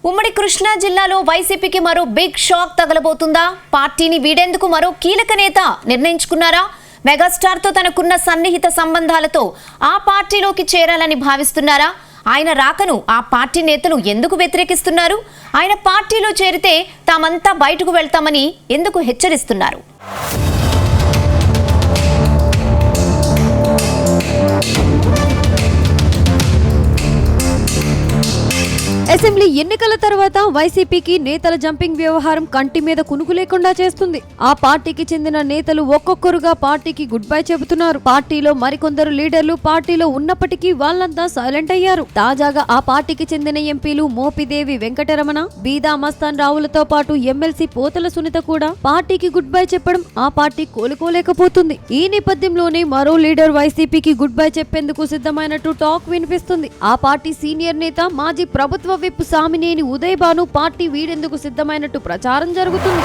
ఉమ్మడి కృష్ణా జిల్లాలో వైసీపీకి మరో బిగ్ షాక్ తగలబోతుందా? పార్టీని వీడేందుకు మరో కీలక నేత నిర్ణయించుకున్నారా? మెగాస్టార్ తో తనకున్న సన్నిహిత సంబంధాలతో ఆ పార్టీలోకి చేరాలని భావిస్తున్నారా? ఆయన రాకను ఆ పార్టీ నేతలు ఎందుకు వ్యతిరేకిస్తున్నారు? ఆయన పార్టీలో చేరితే తామంతా బయటకు వెళ్తామని ఎందుకు హెచ్చరిస్తున్నారు? అసెంబ్లీ ఎన్నికల తర్వాత వైసీపీకి నేతల జంపింగ్ వ్యవహారం కంటి మీద కునుకు లేకుండా చేస్తుంది. ఆ పార్టీకి చెందిన నేతలు ఒక్కొక్కరుగా పార్టీకి గుడ్ బై చెబుతున్నారు. పార్టీలో మరికొందరు లీడర్లు పార్టీలో ఉన్నప్పటికీ వాళ్ళంతా సైలెంట్ అయ్యారు. తాజాగా ఆ పార్టీకి చెందిన ఎంపీలు మోపిదేవి వెంకటరమణ, బీదా మస్తాన్ రావులతో పాటు ఎమ్మెల్సీ పోతల సునీత కూడా పార్టీకి గుడ్ బై చెప్పడం ఆ పార్టీ కోలుకోలేకపోతుంది. ఈ నేపథ్యంలోనే మరో లీడర్ వైసీపీకి గుడ్ బై చెప్పేందుకు సిద్ధమైనట్టు టాక్ వినిపిస్తుంది. ఆ పార్టీ సీనియర్ నేత మాజీ ప్రభుత్వ విప్ సామినేని ఉదయ్ భాను పార్టీ వీడేందుకు సిద్ధమైనట్టు ప్రచారం జరుగుతుంది.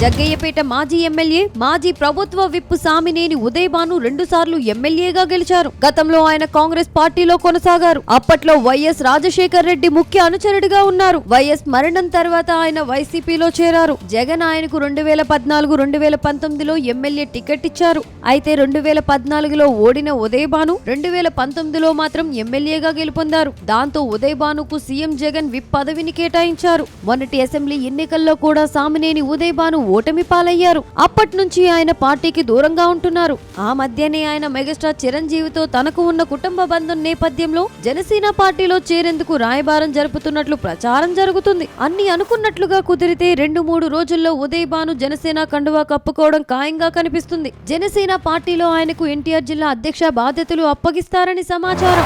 జగ్గయ్యపేట మాజీ ఎమ్మెల్యే, మాజీ ప్రభుత్వ విప్ సామినేని ఉదయ్ భాను 2 సార్లు ఎమ్మెల్యేగా గెలిచారు. గతంలో ఆయన కాంగ్రెస్ పార్టీలో కొనసాగారు. అప్పట్లో వైఎస్ రాజశేఖర్ రెడ్డి ముఖ్య అనుచరుడిగా ఉన్నారు. వైఎస్ మరణం తర్వాత ఆయన వైసీపీలో చేరారు. జగన్ ఆయనకు 2014, 2019లో ఎమ్మెల్యే టికెట్ ఇచ్చారు. అయితే 2014లో ఓడిన ఉదయ్ భాను 2019లో మాత్రం ఎమ్మెల్యేగా గెలుపొందారు. దాంతో ఉదయ్ భానుకు సీఎం జగన్ విప్ పదవిని కేటాయించారు. మొన్నటి అసెంబ్లీ ఎన్నికల్లో కూడా సామినేని ఉదయ్ భాను ఓటమి పాలయ్యారు. అప్పటి నుంచి ఆయన పార్టీకి దూరంగా ఉంటున్నారు. ఆ మధ్యనే ఆయన మెగాస్టార్ చిరంజీవితో తనకు ఉన్న కుటుంబ బంధం నేపథ్యంలో జనసేన పార్టీలో చేరేందుకు రాయబారం జరుపుతున్నట్లు ప్రచారం జరుగుతుంది. అన్ని అనుకున్నట్లుగా కుదిరితే 2-3 రోజుల్లో ఉదయ్ భాను జనసేన కండువా కప్పుకోవడం ఖాయంగా కనిపిస్తుంది. జనసేన పార్టీలో ఆయనకు ఎన్టీఆర్ జిల్లా అధ్యక్ష బాధ్యతలు అప్పగిస్తారని సమాచారం.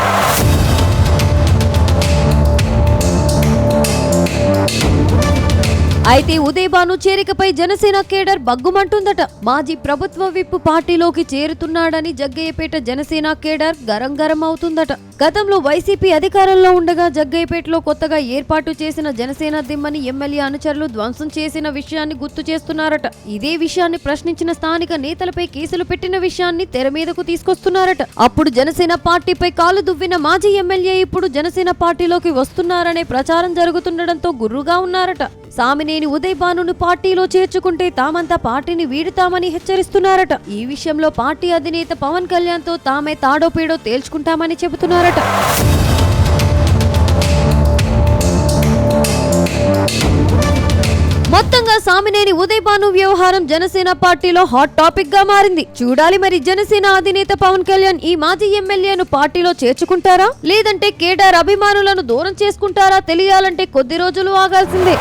అయితే ఉదయ్ భాను చేరికపై జనసేన కేడర్ బగ్గుమంటుందట. మాజీ ప్రభుత్వ విప్ పార్టీలోకి చేరుతున్నాడని జగ్గయ్యపేట జనసేన కేడర్ గరం అవుతుందట. గతంలో వైసీపీ అధికారంలో ఉండగా జగ్గయ్యపేటలో కొత్తగా ఏర్పాటు చేసిన జనసేన దిమ్మని ఎమ్మెల్యే అనుచరులు ధ్వంసం చేసిన విషయాన్ని గుర్తు చేస్తున్నారట. ఇదే విషయాన్ని ప్రశ్నించిన స్థానిక నేతలపై కేసులు పెట్టిన విషయాన్ని తెర మీదకు తీసుకొస్తున్నారట. అప్పుడు జనసేన పార్టీపై కాలు దువ్విన మాజీ ఎమ్మెల్యే ఇప్పుడు జనసేన పార్టీలోకి వస్తున్నారనే ప్రచారం జరుగుతుండటంతో గుర్రుగా ఉన్నారట. సామినేని ఉదయ్ భానును పార్టీలో చేర్చుకుంటే తామంతా పార్టీని వీడుతామని హెచ్చరిస్తున్నారట. ఈ విషయంలో పార్టీ అధినేత పవన్ కళ్యాణ్ తో తామే తాడోపేడో తేల్చుకుంటామని చెబుతున్నారట. మొత్తంగా సామినేని ఉదయ్ భాను వ్యవహారం జనసేన పార్టీలో హాట్ టాపిక్ గా మారింది. చూడాలి మరి జనసేన అధినేత పవన్ కళ్యాణ్ ఈ మాజీ ఎమ్మెల్యేను పార్టీలో చేర్చుకుంటారా, లేదంటే కేడర్ అభిమానులను దూరం చేసుకుంటారా తెలియాలంటే కొద్ది రోజులు ఆగాల్సిందే.